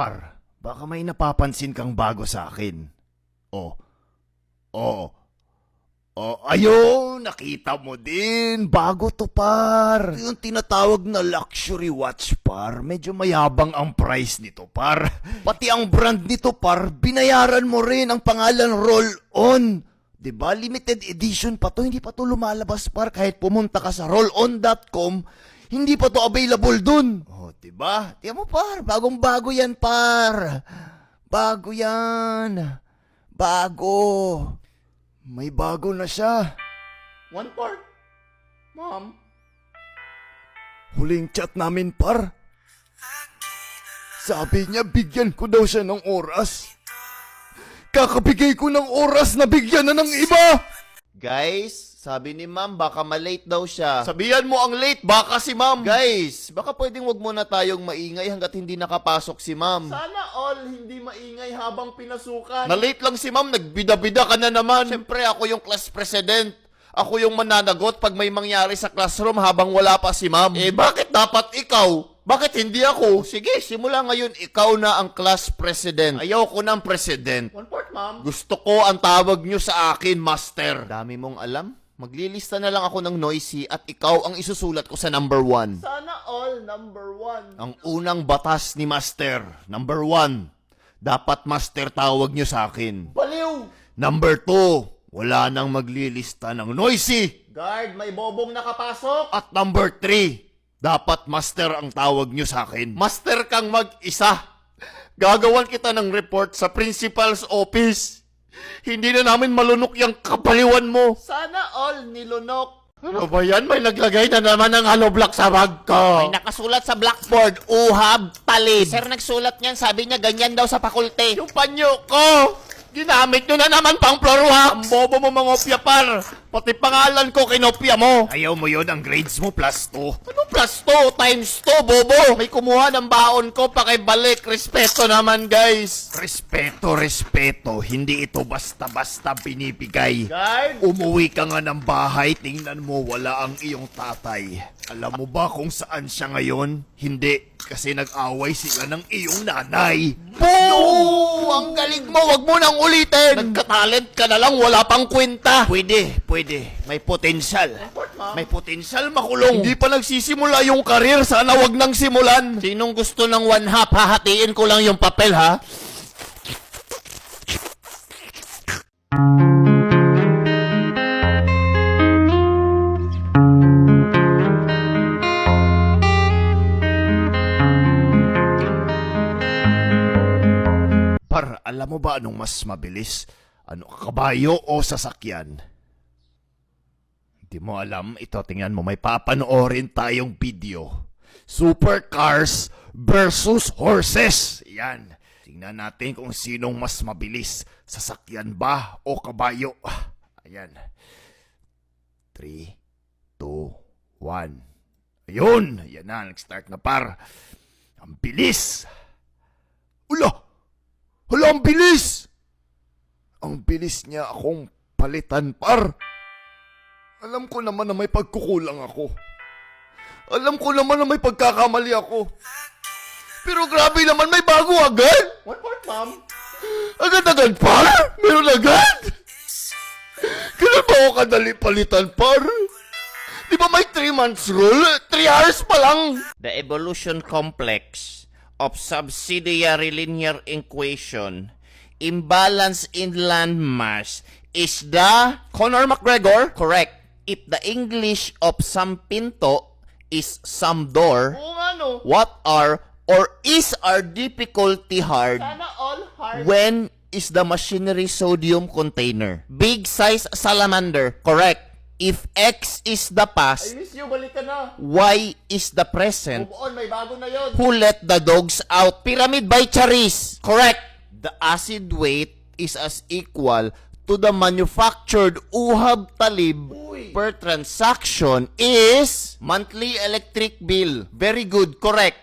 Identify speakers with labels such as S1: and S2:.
S1: Par, baka may napapansin kang bago sa akin. Oh, oh, ayun, nakita mo din. Bago to, par. Yung tinatawag na luxury watch, par. Medyo mayabang ang price nito, par. Pati ang brand nito, par, binayaran mo rin ang pangalan Roll-On. Diba? Limited edition pa to. Hindi pa to lumalabas, par. Kahit pumunta ka sa rollon.com, hindi pa to available dun. Oh, diba? Tiyan mo, par. Bagong-bago yan, par. Bago yan. Bago. May bago na siya.
S2: One part. Mom.
S1: Huling chat namin, par. Sabi niya, bigyan ko daw siya ng oras. Kakabigay ko ng oras na bigyan na ng iba.
S2: Guys, sabi ni ma'am, baka malate daw siya.
S1: Sabihan mo ang late, baka si ma'am.
S2: Guys, baka pwedeng wag muna tayong maingay hanggat hindi nakapasok si ma'am.
S1: Sana all hindi maingay habang pinasukan. Na-late lang si ma'am, nagbida-bida ka na naman.
S2: Siyempre, ako yung class president. Ako yung mananagot pag may mangyari sa classroom habang wala pa si ma'am.
S1: Eh bakit dapat ikaw? Bakit hindi ako?
S2: Sige, simula ngayon, ikaw na ang class president.
S1: Ayoko ng president.
S2: One part, ma'am.
S1: Gusto ko ang tawag nyo sa akin, master.
S2: Dami mong alam. Maglilista na lang ako ng noisy at ikaw ang isusulat ko sa number 1.
S1: Sana all number 1.
S2: Ang unang batas ni master, number 1. Dapat master tawag nyo sa akin.
S1: Baliw!
S2: Number 2, wala nang maglilista ng noisy.
S1: Guard, may bobong nakapasok.
S2: At number 3, dapat master ang tawag nyo sa akin.
S1: Master kang mag-isa. Gagawan kita ng report sa principal's office. Hindi na namin malunok yung kapaliwan mo.
S2: Sana all nilunok.
S1: Ano ba yan? May naglagay na naman ng hollow block sa bag ko.
S2: May nakasulat sa blackboard, uhab, talib. Sir, nagsulat niyan, sabi niya ganyan daw sa fakulte.
S1: Yung panyo ko! Ginamit nyo na naman pang floor wax! Ang bobo mo mga opya, par! Pati pangalan ko kinopya mo! Ayaw mo yun, ang grades mo plus 2. Ano plus 2? Times 2, bobo! May kumuha ng baon ko, pakibalik. Respeto naman, guys! Respeto. Hindi ito basta-basta binibigay.
S2: Guard!
S1: Umuwi ka nga ng bahay, tingnan mo wala ang iyong tatay. Alam mo ba kung saan siya ngayon? Hindi, kasi nag-away sila ng iyong nanay.
S2: Boo! Ang galing mo, wag mo nang ulitin!
S1: Nagka-talent ka na lang, wala pang kwenta. Pwede. May potensyal. May potensyal makulong. Hindi pa nagsisimula yung karir, sana wag nang simulan.
S2: Sinong gusto ng 1/2, hahatiin ko lang yung papel, ha?
S1: Par, alam mo ba anong mas mabilis? Ano, kabayo o sasakyan? Hindi mo alam? Ito, tingnan mo, may papanoorin tayong video. Supercars versus horses. Yan. Tingnan natin kung sinong mas mabilis. Sasakyan ba o kabayo? Ayan. 3, 2, 1. Ayun! Ayan na, nag-start na, par. Ang bilis! Ula! Hala, ang bilis! Ang bilis niya akong palitan, par. Alam ko naman na may pagkukulang ako. Alam ko naman na may pagkakamali ako. Pero grabe naman, may bago agad!
S2: One part, ma'am.
S1: Agad-agad, par? Meron agad? Kailan ba ako kadali palitan, par? Di ba may 3 months rule? 3 hours pa lang!
S2: The evolution complex of subsidiary linear equation, imbalance in landmass, is the...
S1: Conor McGregor?
S2: Correct. If the English of some pinto is some door,
S1: Oo nga, no?
S2: what are or is our difficulty hard
S1: Sana all hard.
S2: when is the machinery sodium container? Big size salamander. Correct. If X is the past,
S1: miss you, balik ka na.
S2: Y is the present.
S1: Move on, may bago na yon.
S2: Who let the dogs out? Pyramid by Charis. Correct. The acid weight is as equal to the manufactured uhab talib per transaction is monthly electric bill. Very good. Correct.